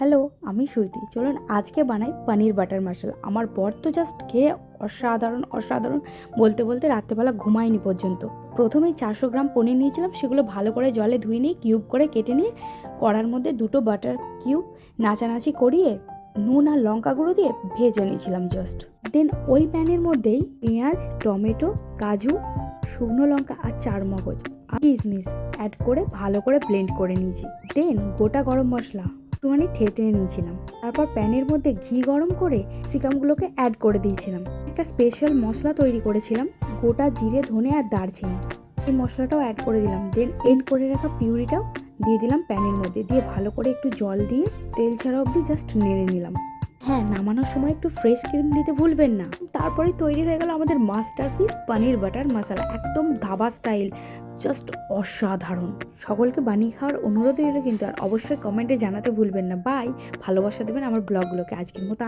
Hello, আমি সুইটি। চলুন আজকে বানাই পনির বাটার মশলা। আমার বর তো জাস্ট খেয়ে অসাধারণ অসাধারণ বলতে বলতে রাত্রেবেলা ঘুমায়নি পর্যন্ত। প্রথমেই 400 গ্রাম পনির নিয়েছিলাম, সেগুলো ভালো করে জলে ধুয়ে নিয়ে কিউব করে কেটে নিয়ে কড়ার মধ্যে দুটো বাটার কিউব নাচানাচি করিয়ে নুন আর লঙ্কা গুঁড়ো দিয়ে ভেজে নিয়েছিলাম জাস্ট। দেন ওই প্যানের মধ্যেই পেঁয়াজ, টমেটো, কাজু, শুকনো লঙ্কা আর চারমগজ আর কিশমিশ অ্যাড করে ভালো করে ব্লেন্ড করে নিয়েছি। দেন গোটা গরম মশলা একটুখানি থেতে নিয়েছিলাম। তারপর প্যানের মধ্যে ঘি গরম করে ক্যাপসিকামগুলোকে অ্যাড করে দিয়েছিলাম। একটা স্পেশাল মশলা তৈরি করেছিলাম, গোটা জিরে, ধনে আর দারচিনি। এই মশলাটাও অ্যাড করে দিলাম। দেন এড করে রাখা পিউরিটাও দিয়ে দিলাম প্যানের মধ্যে, দিয়ে ভালো করে একটু জল দিয়ে তেল ছাড়া অবধি জাস্ট নেড়ে নিলাম। হ্যাঁ, নামানোর সময় একটু ফ্রেশ ক্রিম দিতে ভুলবেন না। তারপরেই তৈরি হয়ে গেল আমাদের মাস্টারপিস পনির বাটার মশলা, একদম ধাবা স্টাইল, জাস্ট অসাধারণ। সকলকে বানিয়ে খাওয়ার অনুরোধ রইল কিন্তু, আর অবশ্যই কমেন্টে জানাতে ভুলবেন না। বাই, ভালোবাসা দেবেন আমার ব্লগগুলোকে। আজকের মতো